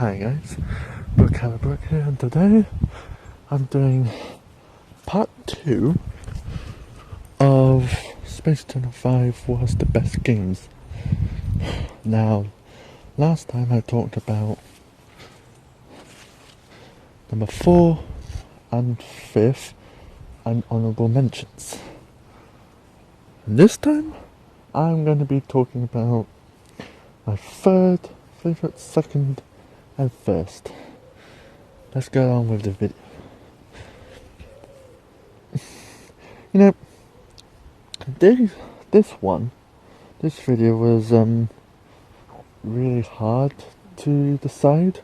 Hi guys, Brooke Haverbrook here, and today I'm doing part 2 of Space Channel 5 was the best games. Now, last time I talked about number 4 and 5th and honourable mentions. And this time, I'm going to be talking about my third favourite, second and first. Let's go on with the video. You know, this video was really hard to decide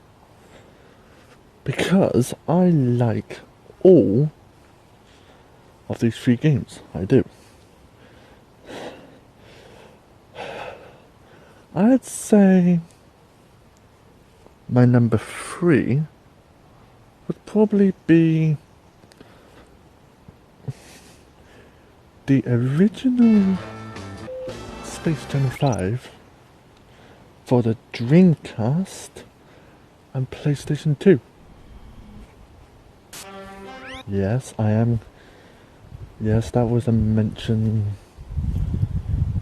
because I like all of these 3 games. I do. I'd say my number 3 would probably be the original Space Channel 5 for the Dreamcast and PlayStation 2. Yes, that was a mention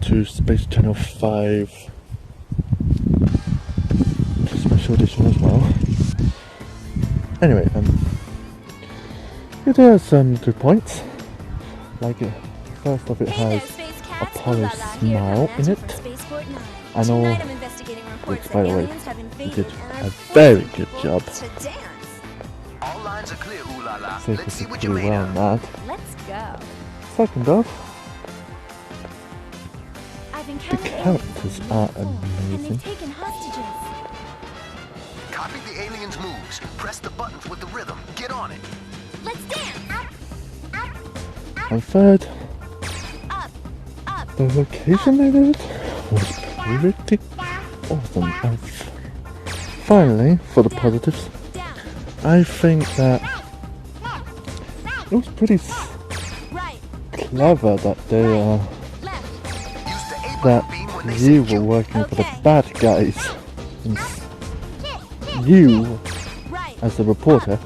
to Space Channel 5 Special Edition as well. Anyway, it has some good points. Like first off, it has Apollo Smile in it, and all, which by the way, he did a very good job. So this is pretty well on that. Second off, the characters are amazing. Copy the aliens' moves. Press the buttons with the rhythm. Get on it. Let's dance. And third, the location they did was pretty awesome. And finally, for the positives, I think that it was pretty clever that you were working for the bad guys. And you, as the reporter,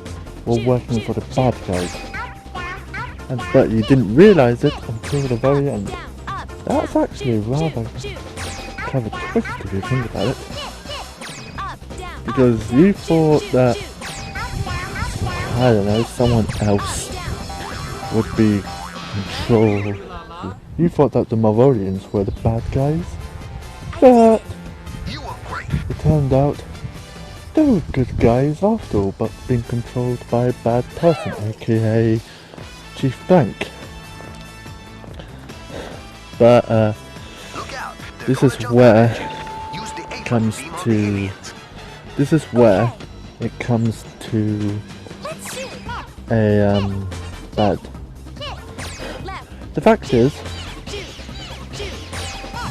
were working for the bad guys. But you didn't realise it until the very end. That's actually a rather clever twist if you think about it. Because you thought that, I don't know, someone else would be controlled. You thought that the Mavorians were the bad guys. But it turned out they were good guys after all, but being controlled by a bad person, aka Chief Bank. But this is where it comes to a bad. The fact is,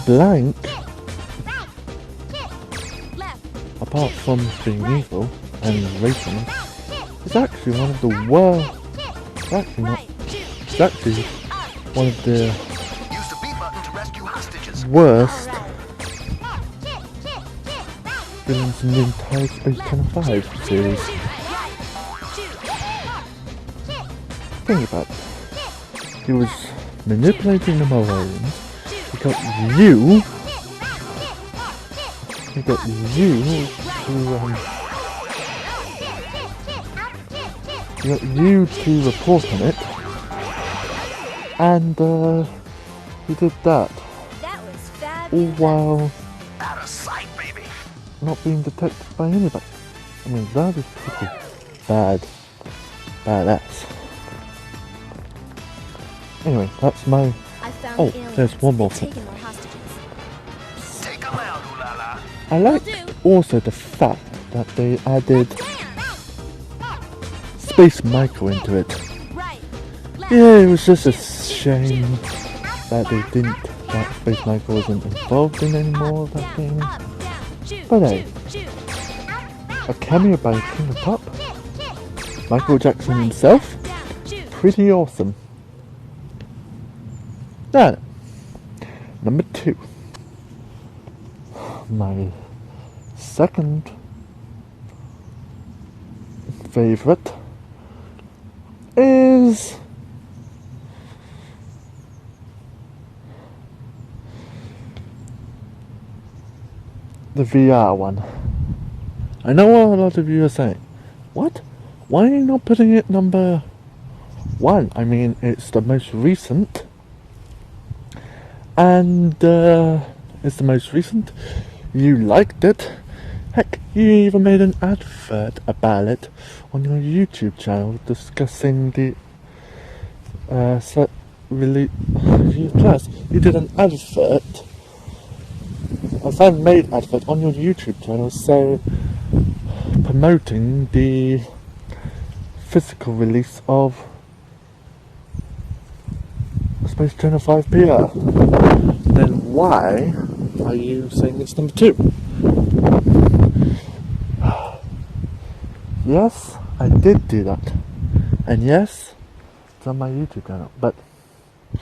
Blank, apart from being evil and racing, is actually one of the worst. It's actually one of the worst villains in the entire Space Channel 5 series. Think about it. He was manipulating the Mavorians. He got you to report on it, and he did that. All while not being detected by anybody. I mean, that is pretty badass. Anyway, that's my... Oh, there's one more thing. I like also the fact that they added Space Michael into it. Yeah, it was just a shame that Space Michael wasn't involved in any more of that game. But hey, a cameo by King of Pop, Michael Jackson himself, pretty awesome. Now, number 2. My second favourite is the VR one. I know what a lot of you are saying. What? Why are you not putting it number one? I mean, it's the most recent. And it's the most recent. You liked it. Heck, you even made an advert about it on your YouTube channel discussing the set release. Plus, you did an advert, a fan-made advert on your YouTube channel, so promoting the physical release of Space Channel 5 PR. Then why are you saying it's number 2? Yes, I did do that. And yes, it's on my YouTube channel. But the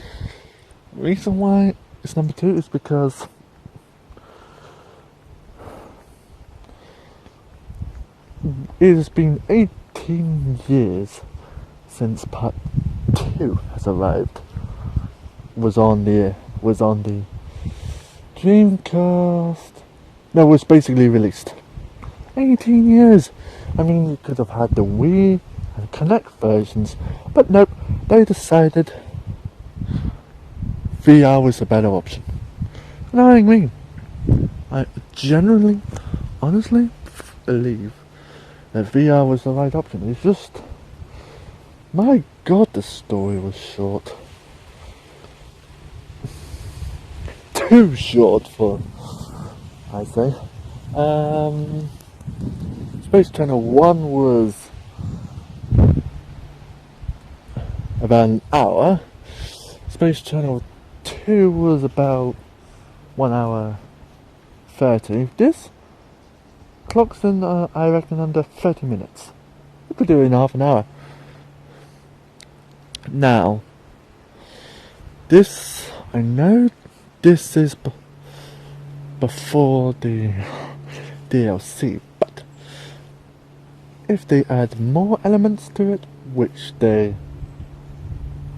reason why it's number 2 is because it has been 18 years since part 2 has arrived. Was on the Dreamcast. No, it was basically released. 18 years. I mean, you could have had the Wii and Kinect versions, but nope, they decided VR was a better option. Knowing me, I generally, honestly believe that VR was the right option. It's just, my god, the story was short. Too short for, I say. Space Channel 1 was about an hour. Space Channel 2 was about 1 hour 30. This clocks in, I reckon, under 30 minutes. We could do it in half an hour. Now, this, I know this is before the DLC, but if they add more elements to it, which they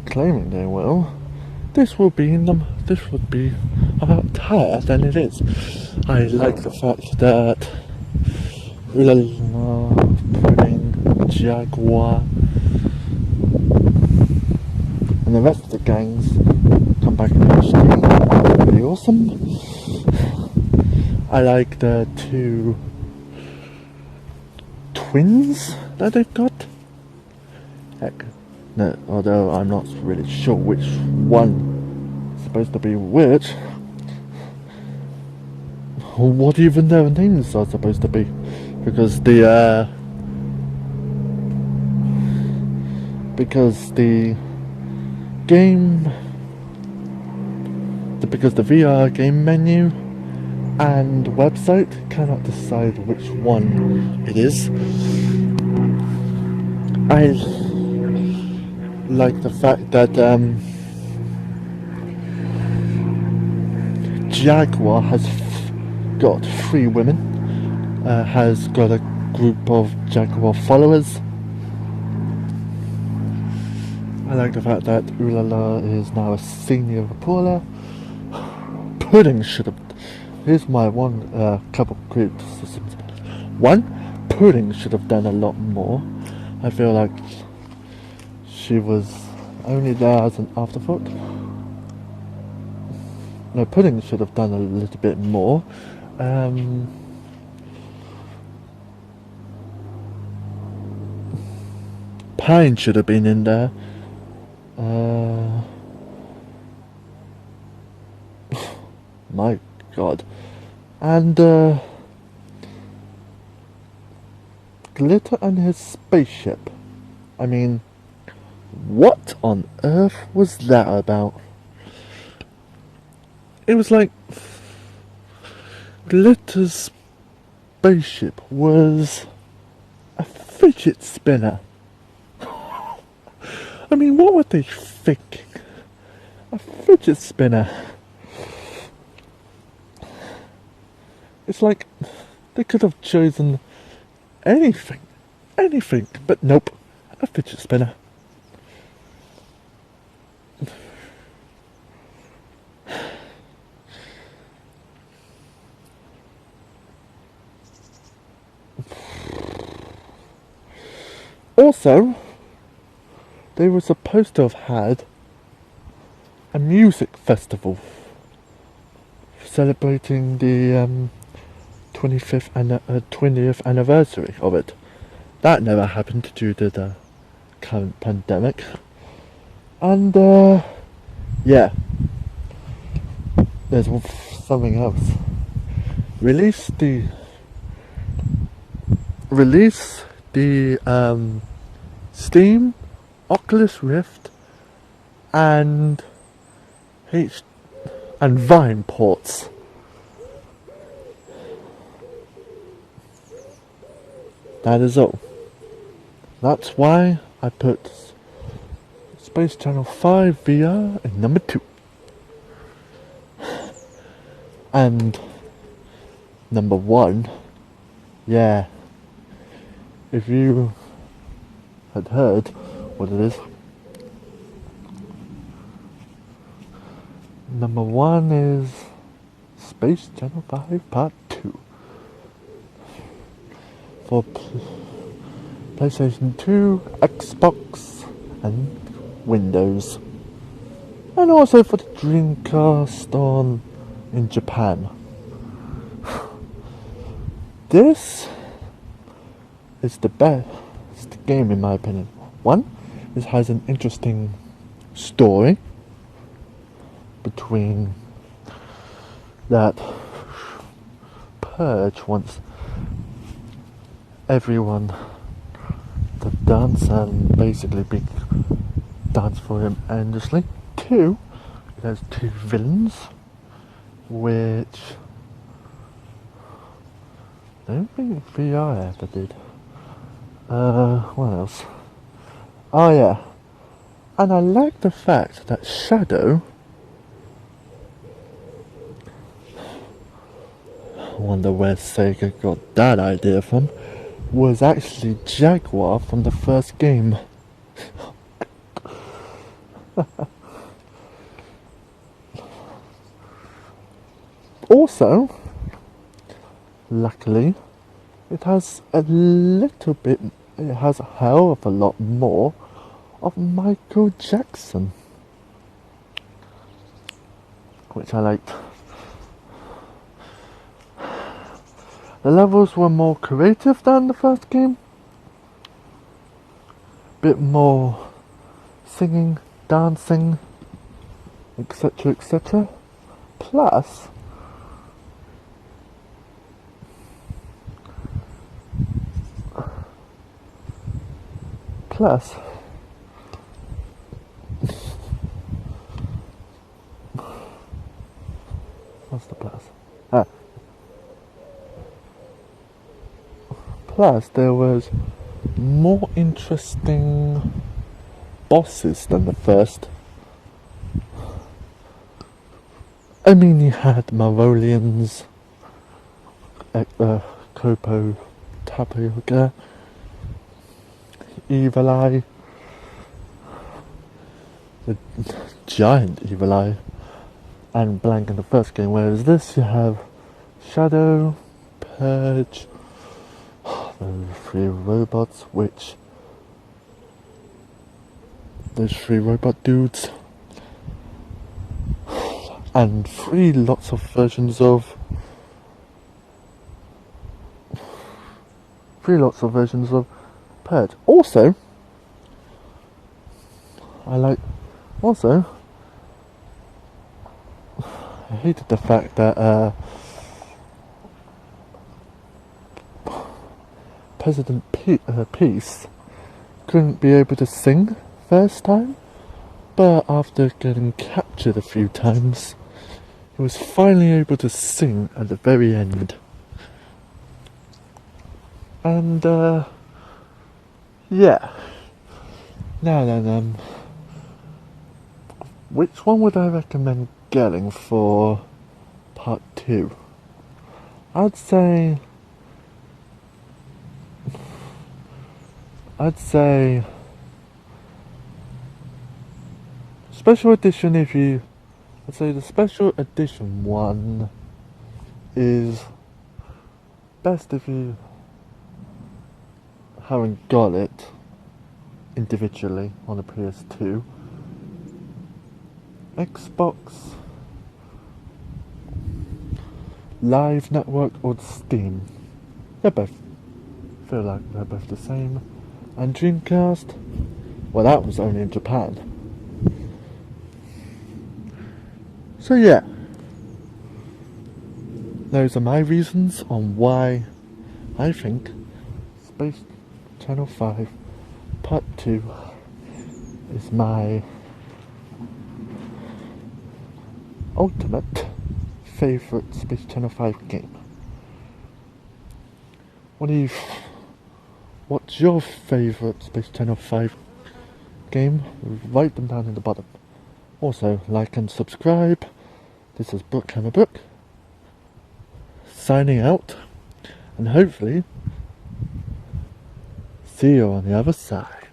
claiming they will, this would be about higher than it is. I like the fact that Pudding, Jaguar, and the rest of the gangs come back in HD. Pretty awesome. I like the 2 twins that they've got. Heck, no, although I'm not really sure which one is supposed to be which. Or what even their names are supposed to be. Because the VR game menu and website cannot decide which one it is. I like the fact that Jaguar has got 3 women, has got a group of Jaguar followers. I like the fact that Ulala is now a senior reporter. Pudding should have. Here's my one couple criticisms. 1, Pudding should have done a lot more. I feel like she was only there as an afterthought. No, Pudding should have done a little bit more. Pine should have been in there. My god. And Glitter and his spaceship. I mean, what on earth was that about? It was like Glitter's spaceship was a fidget spinner. I mean, what were they thinking? A fidget spinner. It's like they could have chosen anything anything, but nope, a fidget spinner. Also, they were supposed to have had a music festival celebrating the 20th anniversary of it. That never happened due to the current pandemic. And yeah, there's something else. Release the Steam, Oculus Rift, and Vine ports. That is all. That's why I put Space Channel 5 VR in number 2. And number 1, yeah, if you had heard what it is, number 1 is Space Channel 5 Part 2 for PlayStation 2, Xbox and Windows, and also for the Dreamcast in Japan. This is the best game in my opinion. One, it has an interesting story between that Purge wants everyone to dance and basically dance for him endlessly. Two, it has 2 villains, which I don't think VR ever did. What else? Oh yeah, and I like the fact that Shadow, I wonder where Sega got that idea from, was actually Jaguar from the first game. Also, luckily, it has a hell of a lot more of Michael Jackson, which I liked. The levels were more creative than the first game. Bit more singing, dancing, etc, etc. Plus, what's the plus? Plus, there was more interesting bosses than the first. I mean, you had Marolians, Copo, Tapioca, Evil Eye, the giant Evil Eye, and Blank in the first game, whereas this you have Shadow, Purge, those 3 robots, those 3 robot dudes, and 3 lots of versions of Purge. Also, I hated the fact that President Peace couldn't be able to sing first time, but after getting captured a few times, he was finally able to sing at the very end. And yeah. Now then, which one would I recommend getting for part 2? I'd say I'd say special edition. I'd say the special edition one is best if you haven't got it individually on a PS2. Xbox Live Network or Steam. They both feel like they're both the same. And Dreamcast, well, that was only in Japan. So yeah, those are my reasons on why I think Space Channel 5 Part 2 is my ultimate favourite Space Channel 5 game. What's your favourite Space Channel 5 game? Write them down in the bottom. Also, like and subscribe. This is Brookhammer Brook, signing out, and hopefully see you on the other side.